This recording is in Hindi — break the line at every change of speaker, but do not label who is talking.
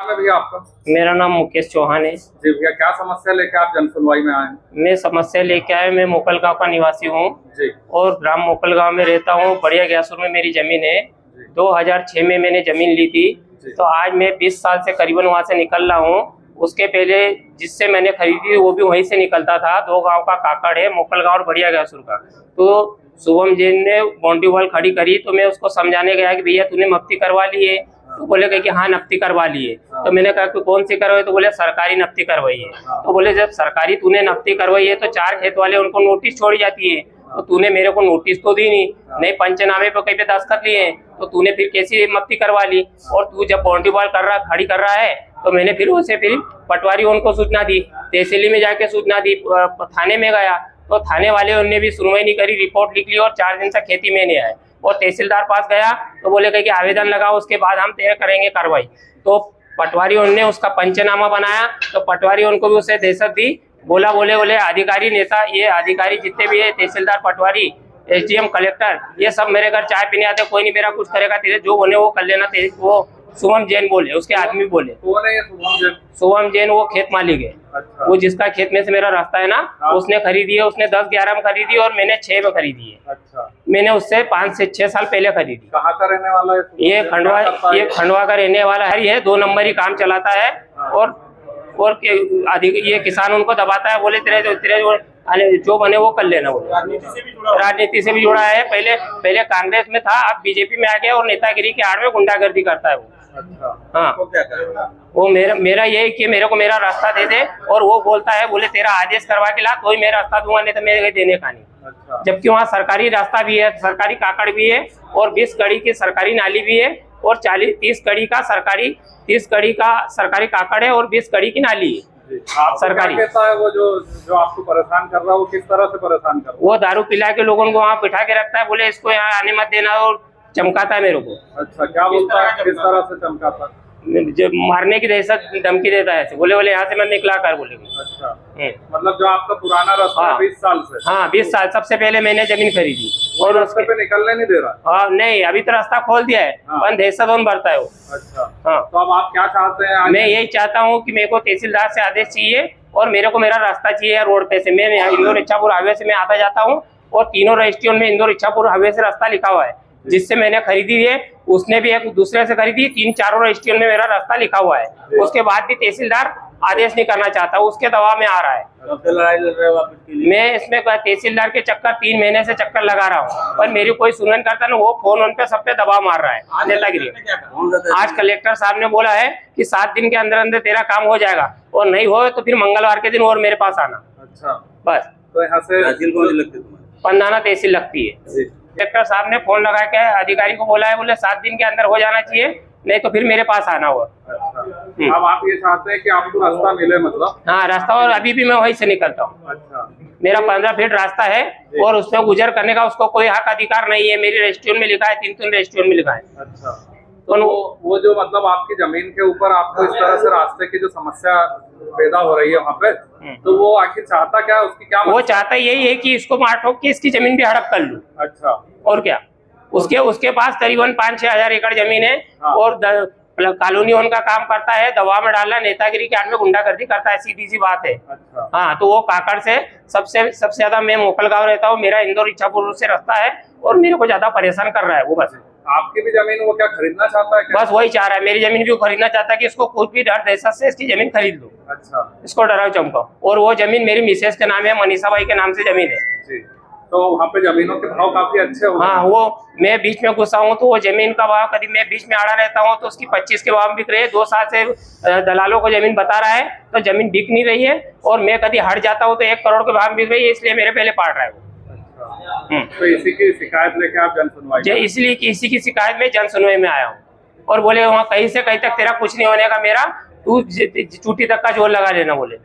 भैया आपका?
मेरा नाम मुकेश चौहान है।
जी भैया, क्या समस्या लेके आप जन सुनवाई में आए हैं?
मैं समस्या लेके आया, मैं मोकल गांव का निवासी हूँ और ग्राम मोकल गांव में रहता हूँ। बढ़िया ग्यासुर में मेरी जमीन है। 2006 में मैंने जमीन ली थी, तो आज मैं 20 साल से करीबन वहाँ से निकल रहा हूँ। उसके पहले जिससे मैंने खरीदी वो भी वहीं से निकलता था। 2 गांव का काकड़ है, मोकल गांव और बढ़िया ग्यासुर का। तो शुभम जैन ने बाउंड्री वॉल खड़ी करी, तो मैं उसको समझाने गया कि भैया तूने नफ्ती करवा ली है। तो बोले कि हाँ नफ्ती करवा ली है। तो मैंने कहा कि कौन सी करवाई? तो बोले सरकारी नफ्ती करवाई है। तो बोले जब सरकारी तूने नफ्ती करवाई है तो 4 खेत वाले उनको नोटिस छोड़ी जाती है, तो तूने मेरे को नोटिस तो दी नहीं पंचनामे पे कहीं पे दस्तखत लिए, तो तूने फिर कैसी नफ्ती करवा ली? और तू जब बाउंड्री वॉल खड़ी कर रहा है, तो मैंने फिर उसे पटवारी उनको सूचना दी, तहसीली में जाके सूचना दी, थाने में गया तो थाने वाले उनने भी सुनवाई नहीं करी, रिपोर्ट लिख ली और 4 दिन तक खेती में नहीं आए। और तहसीलदार पास गया तो बोले कि आवेदन लगाओ, उसके बाद हम तेरे करेंगे कार्रवाई। तो पटवारी उनने उसका पंचनामा बनाया, तो पटवारी उनको भी उसे दहशत दी। बोले अधिकारी नेता, ये अधिकारी जितने भी है, तहसीलदार, पटवारी, SDM, कलेक्टर, ये सब मेरे घर चाय पीने आते, कोई नहीं मेरा कुछ करेगा, तेरे जो बोले वो कर लेना। वो शुभम जैन बोले, उसके आदमी बोले।
कौन है ये शुभम जैन?
शुभम जैन वो खेत मालिक है।
अच्छा।
वो जिसका खेत में से मेरा रास्ता है ना, उसने खरीदी है। उसने 10-11 में खरीदी और मैंने 6 में खरीदी है।
अच्छा।
मैंने उससे 5 से 6 साल पहले खरीदी।
कहाँ का रहने वाला है?
ये खंडवा का रहने वाला है। ये 2 नंबर ही काम चलाता है और ये किसान उनको दबाता है। बोले तेरे जो बने वो कर लेना। बोले राजनीति से भी जुड़ा है। पहले कांग्रेस में था, अब बीजेपी में आ गया और नेतागिरी के आड़ में गुंडागर्दी करता है वो।
अच्छा।
हाँ,
तो क्या करेगा
वो मेरा ये है कि मेरे को मेरा रास्ता दे दे, और वो बोलता है बोले तेरा आदेश करवा के ला तो ही मैं रास्ता दूंगा, नहीं तो मेरे देने का नहीं।
अच्छा।
जबकि वहाँ सरकारी रास्ता भी है, सरकारी काकड़ भी है और 20 कड़ी की सरकारी नाली भी है और 30 कड़ी का सरकारी काकड़ है और 20 कड़ी की नाली है सरकारी।
कहता है वो जो आपको परेशान कर रहा है, वो किस तरह से परेशान कर रहा है?
वो दारू पिला के लोगों को वहाँ बिठा के रखता है। बोले इसको यहाँ आने मत देना, और चमकाता है मेरे को।
अच्छा, क्या बोलता है? किस तरह से चमकाता है?
जो मारने की दहशत, धमकी देता है। बोले यहाँ से मत निकला कर। बोले
अच्छा। मतलब जो आपका पुराना रास्ता है 20 साल से?
हाँ, 20 साल। सबसे पहले मैंने जमीन खरीदी
और रास्ते पे निकलने नहीं दे रहा?
हाँ नहीं, अभी तो रास्ता खोल दिया है। पर दहशत भरता है वो।
अच्छा।
हाँ,
तो अब आप क्या चाहते हैं?
मैं यही चाहता हूँ कि मेरे को तहसीलदार से आदेश चाहिए और मेरे को मेरा रास्ता चाहिए रोड पे से। मैं इंदौर इच्छापुर हाईवे से मैं आता जाता हूँ और तीनों रजिस्ट्रियों में इंदौर इच्छापुर हाईवे से रास्ता लिखा हुआ है। जिससे मैंने खरीदी है उसने भी एक दूसरे से खरीदी। 3-4 रजिस्ट्रियों में मेरा रास्ता लिखा हुआ है। उसके बाद भी तहसीलदार आदेश नहीं करना चाहता, उसके दबाव में आ रहा है।
लड़ाई लड़ रहे हो आप इसके लिए?
मैं इसमें तहसीलदार के चक्कर 3 महीने से चक्कर लगा रहा हूँ, पर मेरी कोई सुनवाई करता ना। वो फोन उन पे सब पे दबाव मार रहा है नेतागिरी। आज कलेक्टर साहब ने बोला है कि 7 दिन के अंदर अंदर तेरा काम हो जाएगा, और नहीं हो तो फिर मंगलवार के दिन और मेरे पास आना।
अच्छा।
बस।
तो यहाँ से तहसील कौन सी लगती है तुम्हारी?
पंधाना तहसील लगती है। कलेक्टर साहब ने फोन लगा के अधिकारी को बोला है, बोले 7 दिन के अंदर हो जाना चाहिए, नहीं तो फिर मेरे पास आना हुआ।
अच्छा। अब आप ये चाहते हैं कि आपको रास्ता मिले? मतलब
हाँ, रास्ता। और अभी भी मैं वहीं से निकलता हूँ।
अच्छा।
मेरा 15 फीट रास्ता है और उसमें गुजर करने का उसको कोई हक अधिकार नहीं है। मेरी रजिस्ट्रियों में लिखा है, 3 रजिस्ट्रियों में लिखा है।
अच्छा। तो वो जो मतलब आपकी जमीन के ऊपर आपको इस तरह से रास्ते की जो समस्या पैदा हो रही है वहाँ पे, तो वो आखिर चाहता क्या? उसकी क्या?
वो चाहता यही है कि इसको मार ठोक के इसकी जमीन भी हड़प कर लूं।
अच्छा।
और क्या? उसके पास करीबन 5-6 हजार एकड़ जमीन है।
हाँ।
और कॉलोनी उनका काम करता है, दबाव में डालना, नेतागिरी के आड़ में गुंडागर्दी करता है। सीधी सी बात है।
अच्छा।
हाँ, तो वो काकड़ से सबसे ज्यादा मैं मोकल गाँव रहता हूँ। मेरा इंदौर इच्छापुर से रास्ता है और मेरे को ज्यादा परेशान कर रहा है वो। बस
आपकी भी जमीन वो क्या खरीदना चाहता है क्या?
बस वही चाह रहा है, मेरी जमीन भी खरीदना चाहता है कि इसको कुछ भी डर दहशत से इसकी जमीन खरीद लो।
अच्छा।
इसको डराओ चमकाओ। और वो जमीन मेरी मिसेज के नाम है, मनीषा बाई के नाम से जमीन है
जी। तो वहाँ पे जमीनों के भाव काफी अच्छे होंगे।
हाँ, वो मैं बीच में घुसा हूँ तो वो जमीन का भाव कभी मैं बीच में आड़ा रहता हूँ तो उसकी 25 के भाव बिक रही है। 2 साल से दलालों को जमीन बता रहा है तो जमीन बिक नहीं रही है, और मैं कभी हट जाता हूँ तो 1 करोड़ के भाव बिक रही है, इसलिए मेरे पहले पाड़ रहा है वो।
तो इसी की शिकायत लेके आप जन सुनवाई?
इसलिए कि इसी की शिकायत में जन सुनवाई में आया हूँ। और बोले वहाँ कहीं से कहीं तक तेरा कुछ नहीं होने का, मेरा तू चूटी तक का जोर लगा लेना। बोले